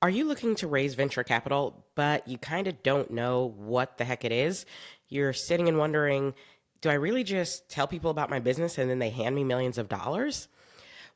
Are you looking to raise venture capital, but you kind of don't know what the heck it is? You're sitting and wondering, do I really just tell people about my business and then they hand me millions of dollars?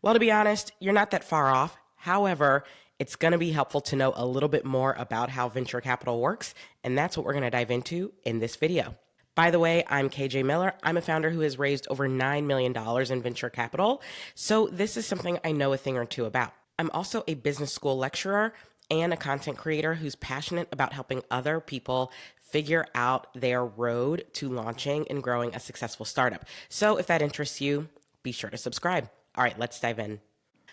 Well, to be honest, you're not that far off. However, it's going to be helpful to know a little bit more about how venture capital works, and that's what we're going to dive into in this video. By the way, I'm KJ Miller. I'm a founder who has raised over $9 million in venture capital, so this is something I know a thing or two about. I'm also a business school lecturer and a content creator who's passionate about helping other people figure out their road to launching and growing a successful startup. So if that interests you, be sure to subscribe. All right, let's dive in.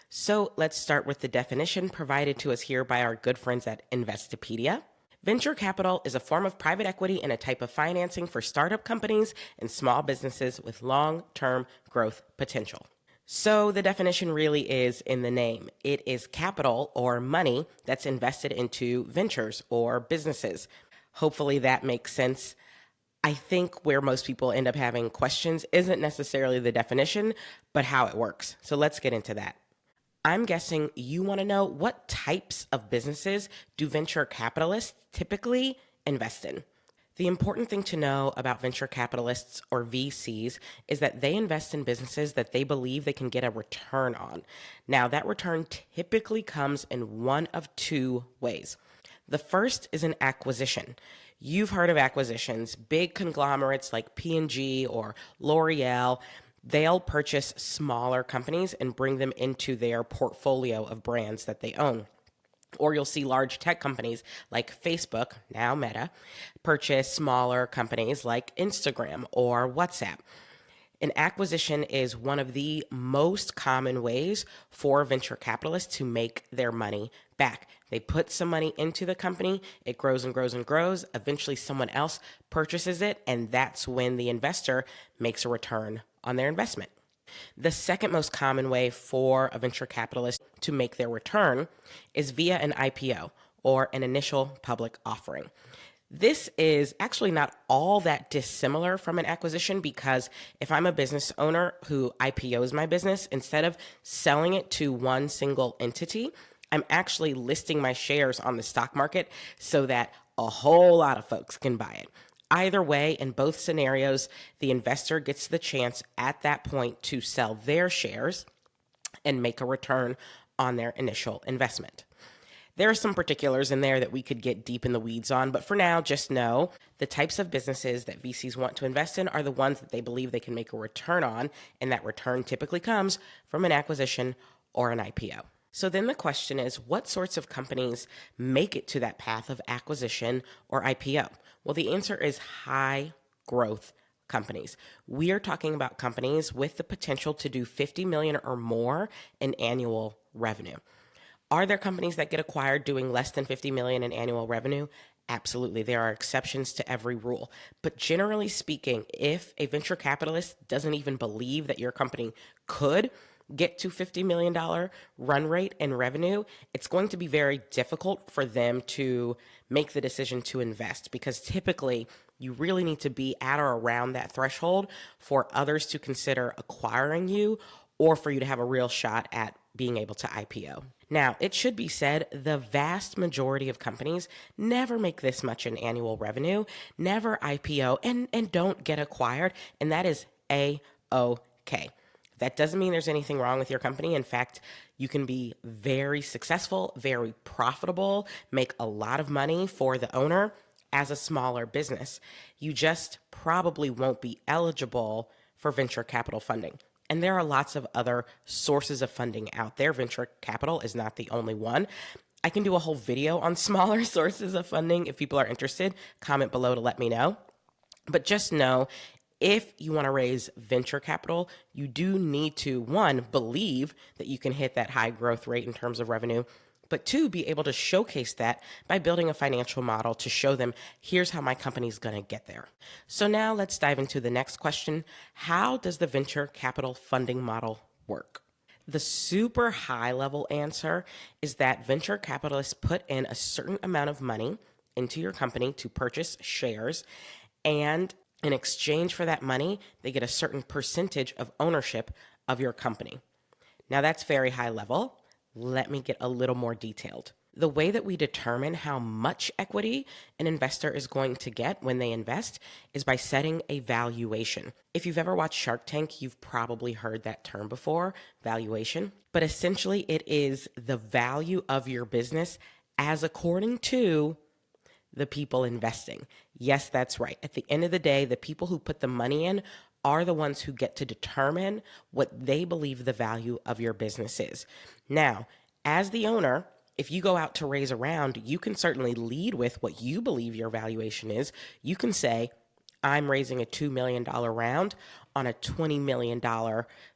So let's start with the definition provided to us here by our good friends at Investopedia. Venture capital is a form of private equity and a type of financing for startup companies and small businesses with long-term growth potential. So the definition really is in the name. It is capital or money that's invested into ventures or businesses. Hopefully that makes sense. I think where most people end up having questions isn't necessarily the definition, but how it works. So let's get into that. I'm guessing you want to know, what types of businesses do venture capitalists typically invest in? The important thing to know about venture capitalists or VCs is that they invest in businesses that they believe they can get a return on. Now, that return typically comes in one of two ways. The first is an acquisition. You've heard of acquisitions. Big conglomerates like P&G or L'Oreal, they'll purchase smaller companies and bring them into their portfolio of brands that they own. Or you'll see large tech companies like Facebook, now Meta, purchase smaller companies like Instagram or WhatsApp. An acquisition is one of the most common ways for venture capitalists to make their money back. They put some money into the company, it grows and grows and grows. Eventually, someone else purchases it, and that's when the investor makes a return on their investment. The second most common way for a venture capitalist to make their return is via an IPO, or an initial public offering. This is actually not all that dissimilar from an acquisition, because if I'm a business owner who IPOs my business, instead of selling it to one single entity, I'm actually listing my shares on the stock market so that a whole lot of folks can buy it. Either way, in both scenarios, the investor gets the chance at that point to sell their shares and make a return on their initial investment. There are some particulars in there that we could get deep in the weeds on, but for now, just know the types of businesses that VCs want to invest in are the ones that they believe they can make a return on, and that return typically comes from an acquisition or an IPO. So then the question is, what sorts of companies make it to that path of acquisition or IPO? Well, the answer is high growth companies. We are talking about companies with the potential to do 50 million or more in annual revenue. Are there companies that get acquired doing less than 50 million in annual revenue? Absolutely. There are exceptions to every rule. But generally speaking, if a venture capitalist doesn't even believe that your company could get to $50 million run rate in revenue, it's going to be very difficult for them to make the decision to invest, because typically you really need to be at or around that threshold for others to consider acquiring you, or for you to have a real shot at being able to IPO. Now, it should be said, the vast majority of companies never make this much in annual revenue, never IPO, and don't get acquired, and that is A-OK. That doesn't mean there's anything wrong with your company. In fact, you can be very successful, very profitable, make a lot of money for the owner as a smaller business. You just probably won't be eligible for venture capital funding. And there are lots of other sources of funding out there. Venture capital is not the only one. I can do a whole video on smaller sources of funding. If people are interested, comment below to let me know. But just know, if you want to raise venture capital, you do need to, one, believe that you can hit that high growth rate in terms of revenue, but two, be able to showcase that by building a financial model to show them, here's how my company's going to get there. So now let's dive into the next question. How does the venture capital funding model work? The super high level answer is that venture capitalists put in a certain amount of money into your company to purchase shares, and in exchange for that money, they get a certain percentage of ownership of your company. Now that's very high level. Let me get a little more detailed. The way that we determine how much equity an investor is going to get when they invest is by setting a valuation. If you've ever watched Shark Tank, you've probably heard that term before, valuation. But essentially, it is the value of your business as according to the people investing. Yes, that's right. At the end of the day, the people who put the money in are the ones who get to determine what they believe the value of your business is. Now, as the owner, if you go out to raise a round, you can certainly lead with what you believe your valuation is. You can say, I'm raising a $2 million round on a $20 million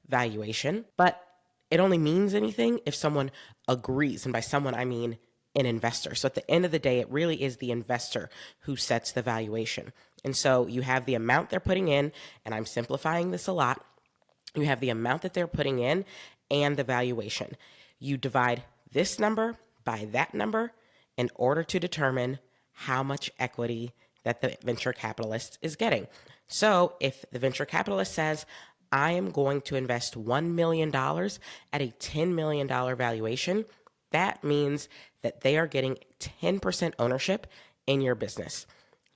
valuation, but it only means anything if someone agrees. And by someone, I mean an investor. So at the end of the day, it really is the investor who sets the valuation. And so you have the amount they're putting in, and I'm simplifying this a lot. You have the amount that they're putting in and the valuation. You divide this number by that number in order to determine how much equity that the venture capitalist is getting. So if the venture capitalist says, I am going to invest $1 million at a $10 million valuation, that means that they are getting 10% ownership in your business.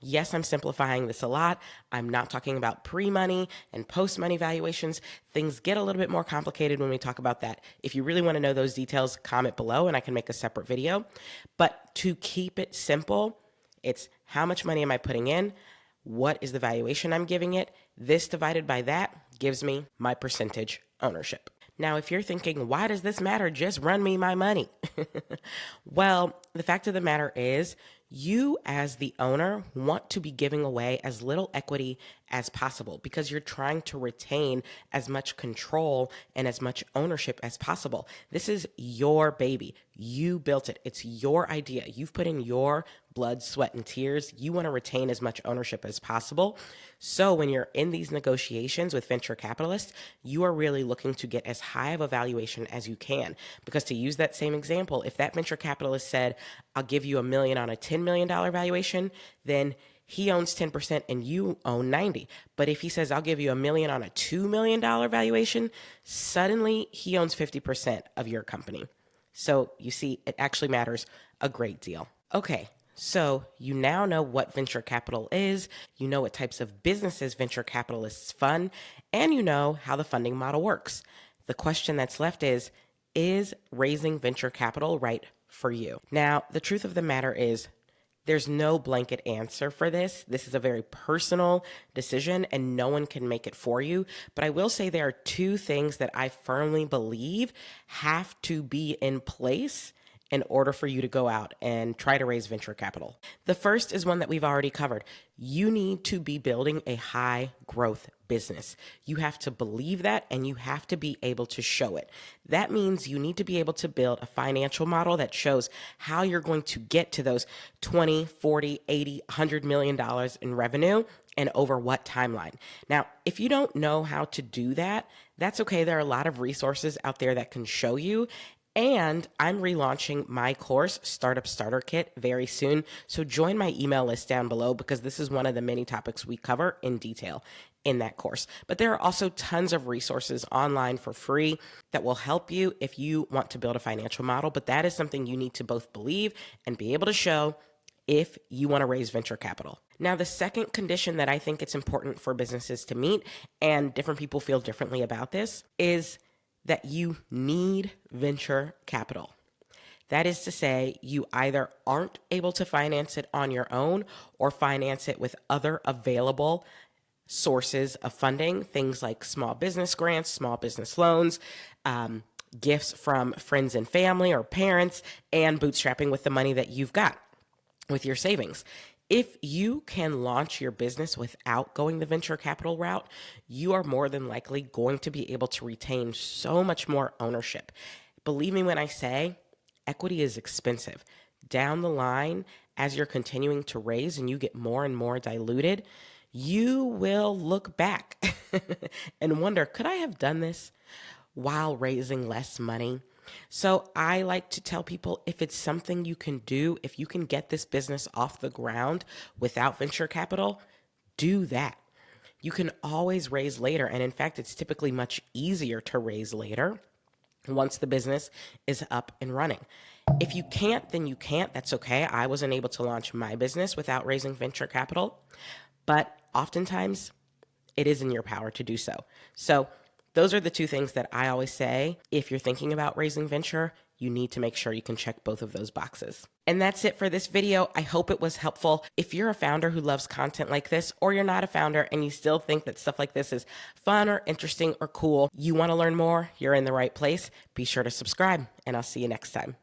Yes, I'm simplifying this a lot. I'm not talking about pre-money and post-money valuations. Things get a little bit more complicated when we talk about that. If you really want to know those details, comment below and I can make a separate video. But to keep it simple, it's how much money am I putting in? What is the valuation I'm giving it? This divided by that gives me my percentage ownership. Now, if you're thinking, why does this matter? Just run me my money. Well, the fact of the matter is, you as the owner want to be giving away as little equity as possible because you're trying to retain as much control and as much ownership as possible. This is your baby. You built it. It's your idea. You've put in your blood, sweat, and tears. You want to retain as much ownership as possible. So when you're in these negotiations with venture capitalists, you are really looking to get as high of a valuation as you can. Because to use that same example, if that venture capitalist said, I'll give you $1 million on a $10 million valuation, then he owns 10% and you own 90. But if he says, I'll give you $1 million on a $2 million valuation, suddenly he owns 50% of your company. So you see, it actually matters a great deal. Okay, so you now know what venture capital is, you know what types of businesses venture capitalists fund, and you know how the funding model works. The question that's left is raising venture capital right for you? Now, the truth of the matter is, there's no blanket answer for this. This is a very personal decision and no one can make it for you. But I will say there are two things that I firmly believe have to be in place in order for you to go out and try to raise venture capital. The first is one that we've already covered. You need to be building a high growth business. You have to believe that and you have to be able to show it. That means you need to be able to build a financial model that shows how you're going to get to those 20, 40, 80, $100 million in revenue and over what timeline. Now, if you don't know how to do that, that's okay. There are a lot of resources out there that can show you. And I'm relaunching my course, Startup Starter Kit, very soon. So join my email list down below because this is one of the many topics we cover in detail in that course. But there are also tons of resources online for free that will help you if you want to build a financial model. But that is something you need to both believe and be able to show if you want to raise venture capital. Now, the second condition that I think it's important for businesses to meet, and different people feel differently about this, is that you need venture capital. That is to say, you either aren't able to finance it on your own or finance it with other available sources of funding, things like small business grants, small business loans, gifts from friends and family or parents, and bootstrapping with the money that you've got with your savings. If you can launch your business without going the venture capital route, you are more than likely going to be able to retain so much more ownership. Believe me when I say equity is expensive. Down the line, as you're continuing to raise and you get more and more diluted, you will look back and wonder, could I have done this while raising less money? So I like to tell people, if it's something you can do, if you can get this business off the ground without venture capital, do that. You can always raise later. And in fact, it's typically much easier to raise later once the business is up and running. If you can't, then you can't. That's okay. I wasn't able to launch my business without raising venture capital, but oftentimes it is in your power to do so. So, those are the two things that I always say. If you're thinking about raising venture, you need to make sure you can check both of those boxes. And that's it for this video. I hope it was helpful. If you're a founder who loves content like this, or you're not a founder and you still think that stuff like this is fun or interesting or cool, you want to learn more, you're in the right place. Be sure to subscribe, and I'll see you next time.